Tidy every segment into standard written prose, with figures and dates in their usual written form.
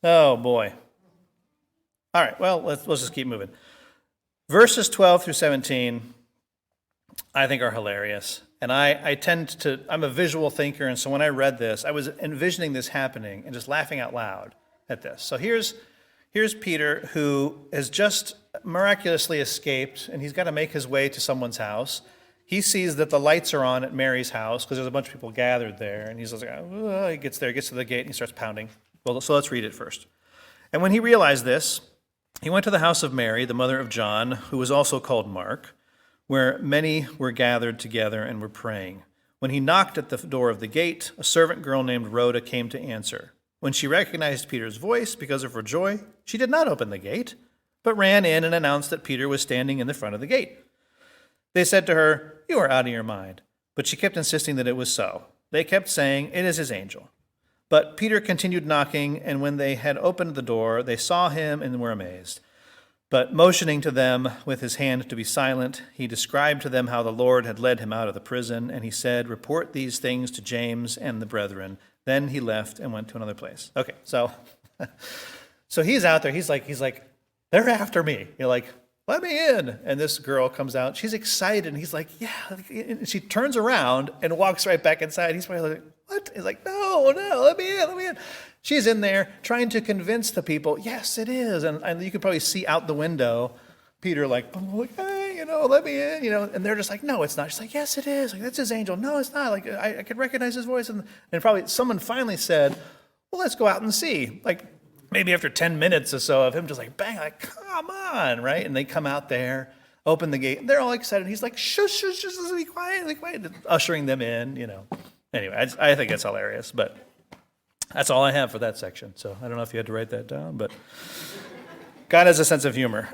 Oh, boy. All right, well, let's just keep moving. Verses 12 through 17, I think, are hilarious. And I'm a visual thinker, and so when I read this, I was envisioning this happening and just laughing out loud at this. So here's Peter, who has just miraculously escaped, and he's got to make his way to someone's house. He sees that the lights are on at Mary's house because there's a bunch of people gathered there, and he's like, oh, he gets there, gets to the gate, and he starts pounding. Well, so let's read it first. And when he realized this, he went to the house of Mary, the mother of John, who was also called Mark, where many were gathered together and were praying. When he knocked at the door of the gate, a servant girl named Rhoda came to answer. When she recognized Peter's voice because of her joy, she did not open the gate, but ran in and announced that Peter was standing in the front of the gate. They said to her, "You are out of your mind." But she kept insisting that it was so. They kept saying, "It is his angel." But Peter continued knocking, and when they had opened the door, they saw him and were amazed. But motioning to them with his hand to be silent, he described to them how the Lord had led him out of the prison, and he said, "Report these things to James and the brethren." Then he left and went to another place. Okay, so he's out there. He's like, they're after me. You're like, let me in. And this girl comes out. She's excited, and he's like, yeah. And she turns around and walks right back inside. He's probably like, what? He's like, no, let me in. She's in there trying to convince the people, yes, it is. And you can probably see out the window Peter like, hey, let me in, and they're just like, no, it's not. She's like, yes, it is. Like, that's his angel. No, it's not. Like, I could recognize his voice. And probably someone finally said, well, let's go out and see. Like, maybe after 10 minutes or so of him just like, bang, like, come on, right? And they come out there, open the gate, and they're all excited. He's like, shush, just be quiet, ushering them in, Anyway, I think it's hilarious, but that's all I have for that section. So I don't know if you had to write that down, but God has a sense of humor.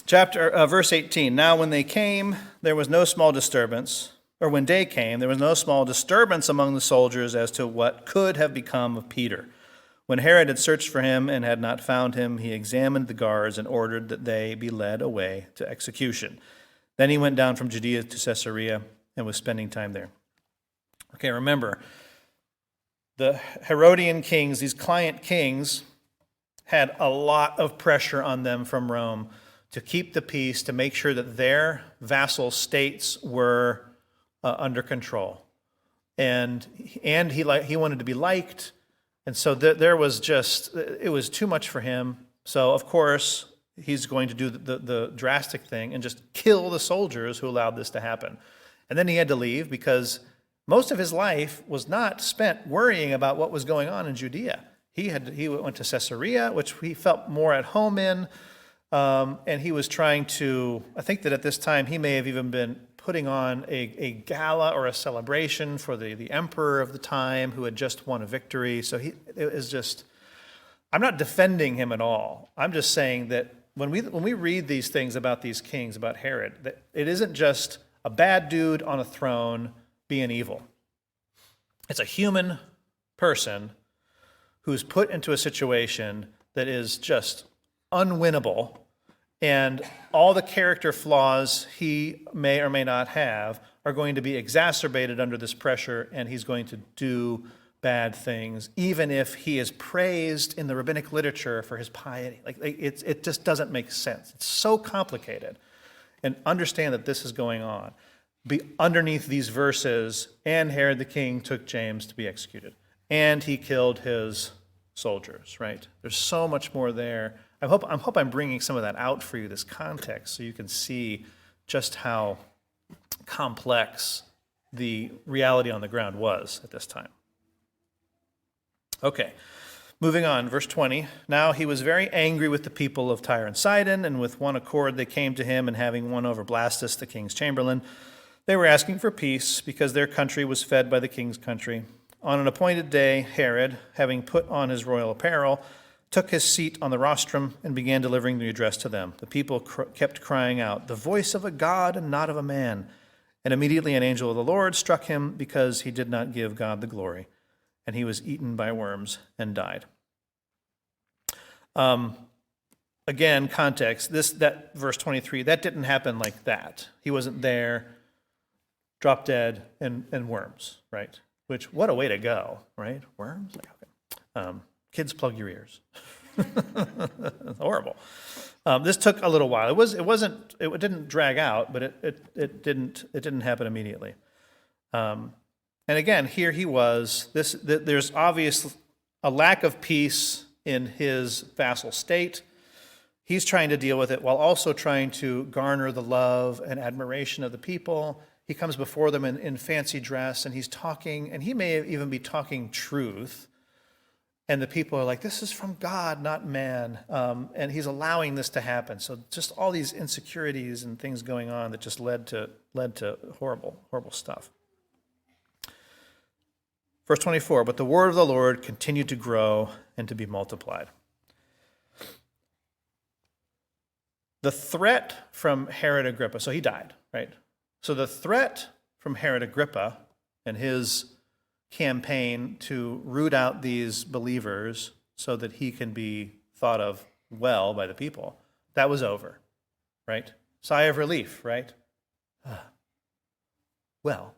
Verse 18, now when they came, there was no small disturbance, or when day came, there was no small disturbance among the soldiers as to what could have become of Peter. When Herod had searched for him and had not found him, he examined the guards and ordered that they be led away to execution. Then he went down from Judea to Caesarea and was spending time there. Okay, remember, the Herodian kings, these client kings, had a lot of pressure on them from Rome to keep the peace, to make sure that their vassal states were under control. And he wanted to be liked, and so there was it was too much for him. So, of course, he's going to do the drastic thing and just kill the soldiers who allowed this to happen. And then he had to leave because most of his life was not spent worrying about what was going on in Judea. He went to Caesarea, which he felt more at home in, and he was trying to, I think that at this time he may have even been putting on a gala or a celebration for the emperor of the time who had just won a victory. So it was just, I'm not defending him at all. I'm just saying that when we read these things about these kings, about Herod, that it isn't just a bad dude on a throne being evil. It's a human person who's put into a situation that is just unwinnable, and all the character flaws he may or may not have are going to be exacerbated under this pressure, and he's going to do bad things, even if he is praised in the rabbinic literature for his piety. It just doesn't make sense. It's so complicated. And understand that this is going on. Underneath these verses, and Herod the king took James to be executed, and he killed his soldiers, right? There's so much more there. I hope I'm bringing some of that out for you, this context, so you can see just how complex the reality on the ground was at this time. Okay, moving on, verse 20. Now he was very angry with the people of Tyre and Sidon, and with one accord they came to him, and having won over Blastus, the king's chamberlain, they were asking for peace because their country was fed by the king's country. On an appointed day, Herod, having put on his royal apparel, took his seat on the rostrum and began delivering the address to them. The people kept crying out, "The voice of a God and not of a man." And immediately an angel of the Lord struck him because he did not give God the glory, and he was eaten by worms and died. Again, context, that verse 23, that didn't happen like that. He wasn't there, drop dead, and worms, right? which, what a way to go, right? Worms? Like, okay. Kids, plug your ears. It's horrible. This took a little while. It didn't drag out, but it didn't happen immediately. And again, here he was. There's obvious a lack of peace in his vassal state. He's trying to deal with it while also trying to garner the love and admiration of the people. He comes before them in fancy dress, and he's talking, and he may even be talking truth. And the people are like, this is from God, not man. And he's allowing this to happen. So just all these insecurities and things going on that just led to horrible, horrible stuff. Verse 24, but the word of the Lord continued to grow and to be multiplied. The threat from Herod Agrippa, so he died, right? So the threat from Herod Agrippa and his campaign to root out these believers so that he can be thought of well by the people, that was over, right? Sigh of relief, right? Well,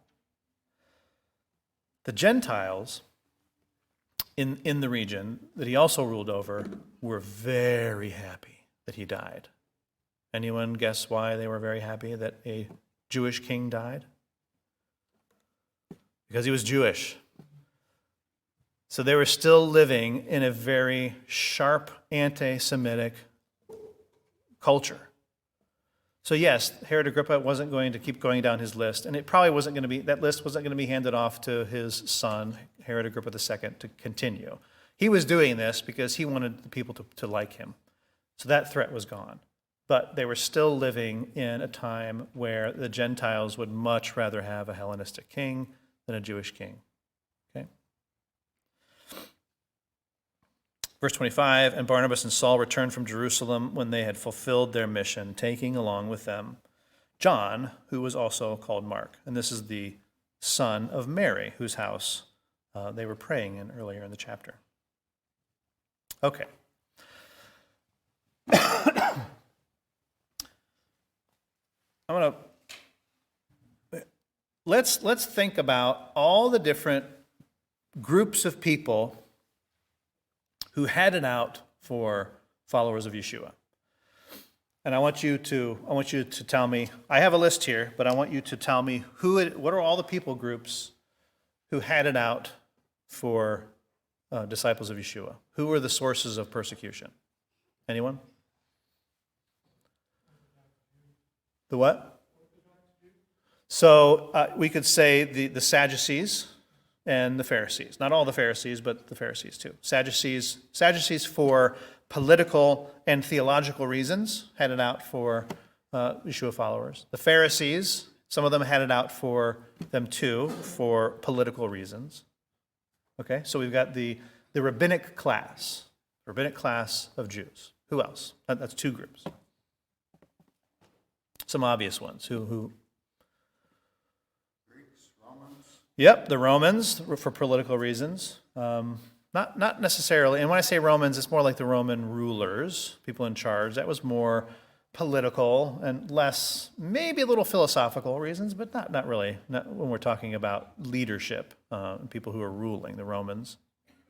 the Gentiles in the region that he also ruled over were very happy that he died. Anyone guess why they were very happy that a Jewish king died? Because he was Jewish. So they were still living in a very sharp anti-Semitic culture. So yes, Herod Agrippa wasn't going to keep going down his list, and it probably wasn't going to be, that list wasn't going to be handed off to his son, Herod Agrippa II, to continue. He was doing this because he wanted the people to like him. So that threat was gone. But they were still living in a time where the Gentiles would much rather have a Hellenistic king than a Jewish king. Okay? Verse 25, and Barnabas and Saul returned from Jerusalem when they had fulfilled their mission, taking along with them John, who was also called Mark. And this is the son of Mary, whose house they were praying in earlier in the chapter. Okay. Let's think about all the different groups of people who had it out for followers of Yeshua. And I want you to tell me, I have a list here, but I want you to tell me what are all the people groups who had it out for disciples of Yeshua? Who were the sources of persecution? Anyone? The what? So we could say the Sadducees and the Pharisees. Not all the Pharisees, but the Pharisees too. Sadducees for political and theological reasons had it out for Yeshua followers. The Pharisees, some of them had it out for them too, for political reasons. Okay, so we've got the rabbinic class of Jews. Who else? That's two groups. Some obvious ones. Who? Greeks, Romans. Yep, the Romans for political reasons. Not necessarily. And when I say Romans, it's more like the Roman rulers, people in charge. That was more political and less, maybe a little philosophical reasons, but not really. Not when we're talking about leadership, people who are ruling, the Romans.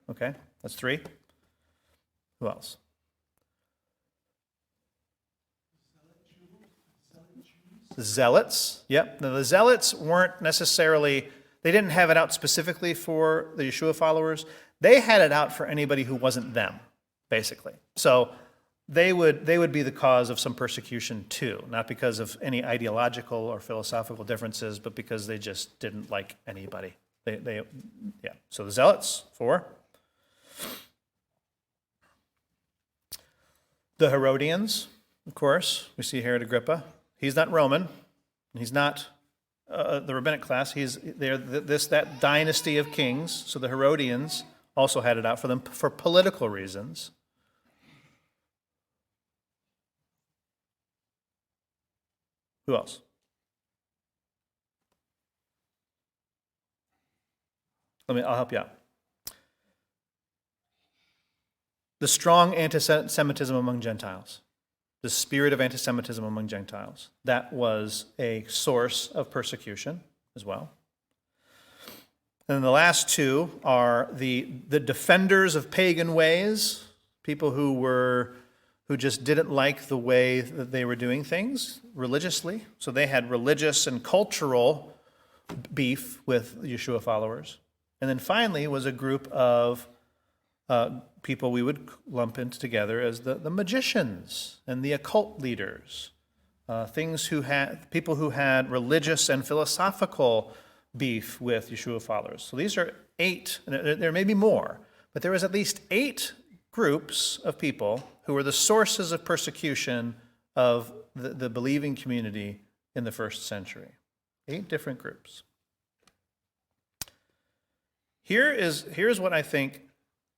Okay, that's three. Who else? The Zealots. Yep. Now, the Zealots weren't necessarily, they didn't have it out specifically for the Yeshua followers. They had it out for anybody who wasn't them, basically. So they would be the cause of some persecution too, not because of any ideological or philosophical differences, but because they just didn't like anybody. Yeah. So the Zealots, 4. The Herodians, of course. We see Herod Agrippa. He's not Roman. He's not the rabbinic class. They're that dynasty of kings. So the Herodians also had it out for them for political reasons. Who else? I'll help you out. The strong anti-Semitism among Gentiles. The spirit of anti-Semitism among Gentiles. That was a source of persecution as well. And the last two are the defenders of pagan ways, people who just didn't like the way that they were doing things religiously. So they had religious and cultural beef with Yeshua followers. And then finally was a group of people we would lump in together as the magicians and the occult leaders, people who had religious and philosophical beef with Yeshua followers. So these are 8, there may be more, but there was at least 8 groups of people who were the sources of persecution of the believing community in the first century. 8 different groups. Here's what I think,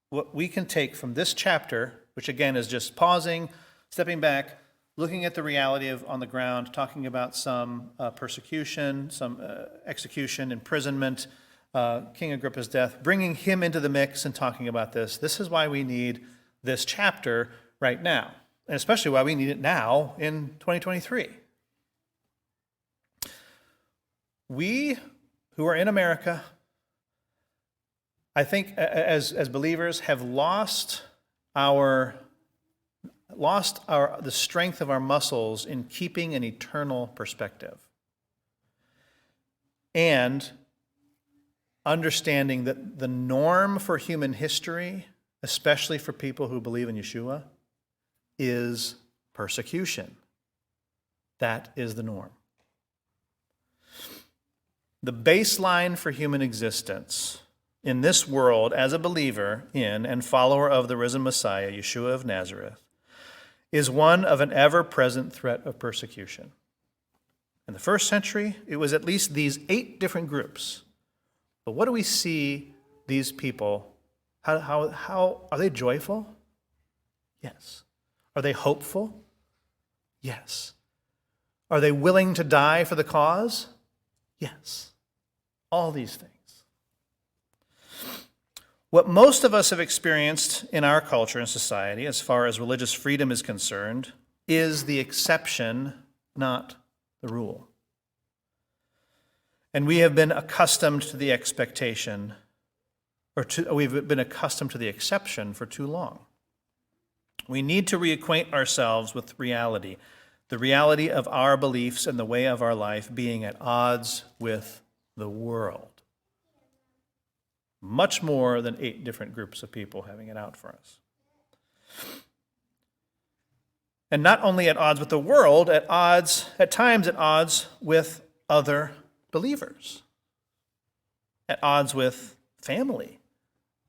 what we can take from this chapter, which again is just pausing, stepping back, looking at the reality on the ground, talking about some persecution, some execution, imprisonment, King Agrippa's death, bringing him into the mix and talking about this. This is why we need this chapter right now, and especially why we need it now in 2023. We who are in America, I think as believers, have lost the strength of our muscles in keeping an eternal perspective and understanding that the norm for human history, especially for people who believe in Yeshua, is persecution. That is the norm. The baseline for human existence in this world as a believer in and follower of the risen Messiah, Yeshua of Nazareth, is one of an ever-present threat of persecution. In the first century, it was at least these 8 different groups. But what do we see these people, how are they joyful? Yes. Are they hopeful? Yes. Are they willing to die for the cause? Yes. All these things. What most of us have experienced in our culture and society, as far as religious freedom is concerned, is the exception, not the rule. And we have been accustomed to the expectation, we've been accustomed to the exception for too long. We need to reacquaint ourselves with reality, the reality of our beliefs and the way of our life being at odds with the world. Much more than 8 different groups of people having it out for us. And not only at odds with the world, at times at odds with other believers, at odds with family,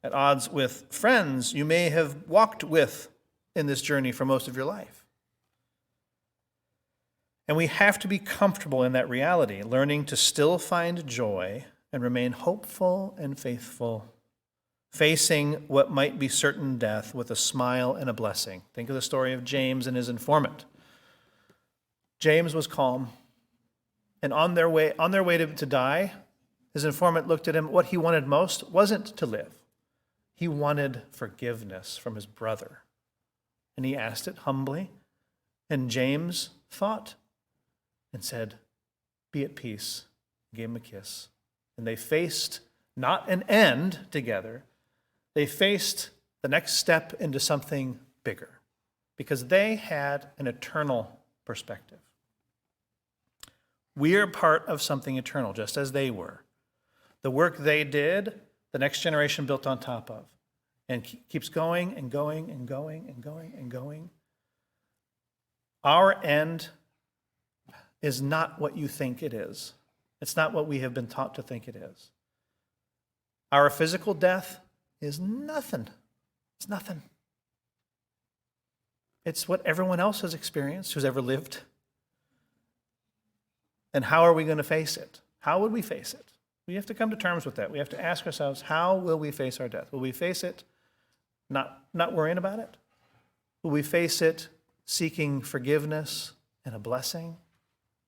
at odds with friends you may have walked with in this journey for most of your life. And we have to be comfortable in that reality, learning to still find joy and remain hopeful and faithful, facing what might be certain death with a smile and a blessing. Think of the story of James and his informant. James was calm, and on their way to die, his informant looked at him. What he wanted most wasn't to live. He wanted forgiveness from his brother, and he asked it humbly, and James thought and said, "Be at peace," gave him a kiss. And they faced not an end together, they faced the next step into something bigger because they had an eternal perspective. We are part of something eternal, just as they were. The work they did, the next generation built on top of, and keeps going and going and going and going and going. Our end is not what you think it is. It's not what we have been taught to think it is. Our physical death is nothing. It's nothing. It's what everyone else has experienced who's ever lived. And how are we going to face it? How would we face it? We have to come to terms with that. We have to ask ourselves, how will we face our death? Will we face it not worrying about it? Will we face it seeking forgiveness and a blessing?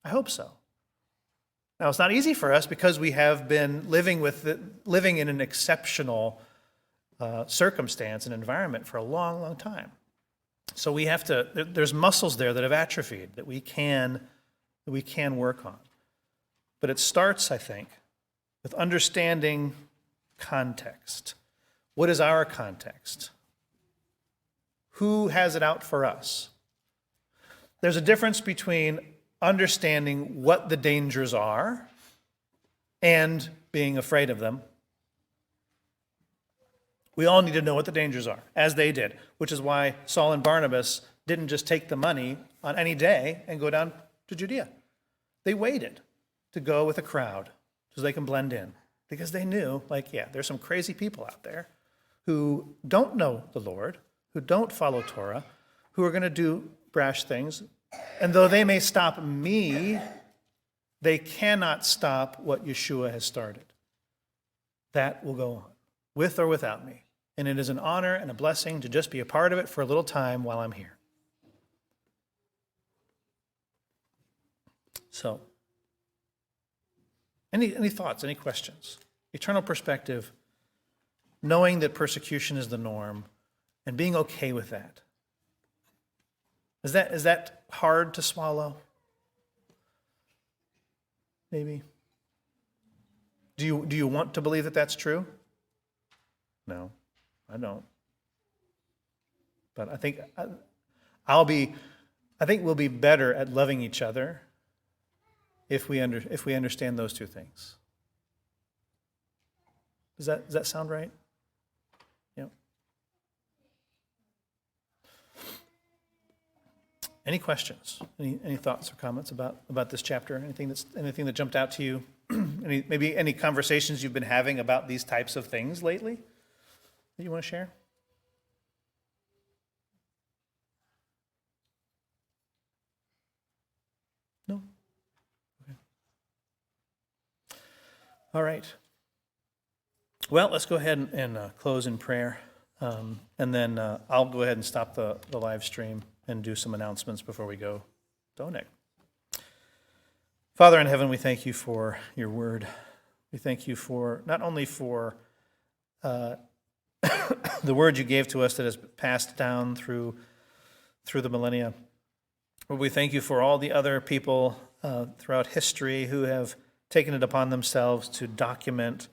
I hope so. Now, it's not easy for us because we have been living in an exceptional circumstance and environment for a long, long time. So there's muscles there that have atrophied that we can work on. But it starts, I think, with understanding context. What is our context? Who has it out for us? There's a difference between understanding what the dangers are and being afraid of them. We all need to know what the dangers are, as they did, which is why Saul and Barnabas didn't just take the money on any day and go down to Judea. They waited to go with a crowd so they can blend in, because they knew, there's some crazy people out there who don't know the Lord, who don't follow Torah, who are going to do brash things. And though they may stop me, they cannot stop what Yeshua has started. That will go on, with or without me. And it is an honor and a blessing to just be a part of it for a little time while I'm here. So, any thoughts, any questions? Eternal perspective, knowing that persecution is the norm and being okay with that. Is that hard to swallow? Maybe. Do you want to believe that that's true? No, I don't. But I think we'll be better at loving each other if we understand those two things. Does that sound right? Yeah. Any questions? Any thoughts or comments about this chapter? Anything that jumped out to you? Maybe any conversations you've been having about these types of things lately that you want to share? No? Okay. All right. Well, let's go ahead and close in prayer. And then I'll go ahead and stop the live stream and do some announcements before we go donate. Father in heaven, we thank you for your word. We thank you for not only for the word you gave to us that has passed down through the millennia, but we thank you for all the other people throughout history who have taken it upon themselves to document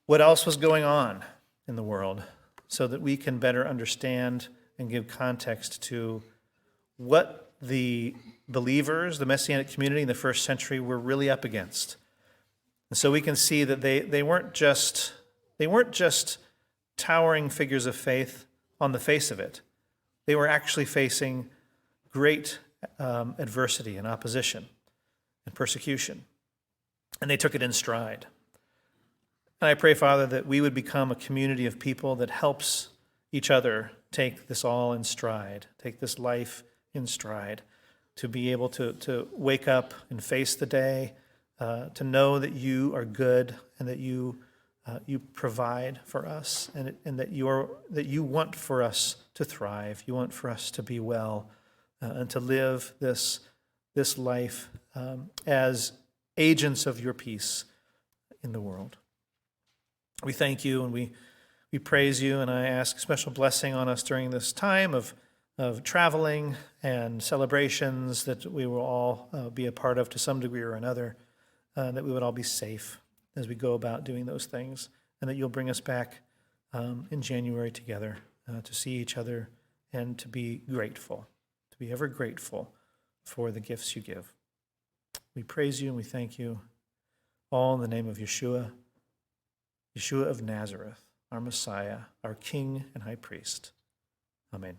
what else was going on in the world so that we can better understand and give context to what the believers, the Messianic community in the first century were really up against. And so we can see that they weren't just towering figures of faith on the face of it. They were actually facing great adversity and opposition and persecution. And they took it in stride. And I pray, Father, that we would become a community of people that helps each other take this all in stride, take this life in stride, to be able to wake up and face the day, to know that you are good and that you provide for us, and that you want for us to thrive. You want for us to be well and to live this life as agents of your peace in the world. We thank you and we praise you, and I ask special blessing on us during this time of traveling and celebrations that we will all be a part of to some degree or another, that we would all be safe as we go about doing those things, and that you'll bring us back in January together to see each other and to be grateful, to be ever grateful for the gifts you give. We praise you and we thank you, all in the name of Yeshua of Nazareth, our Messiah, our King and High Priest. Amen.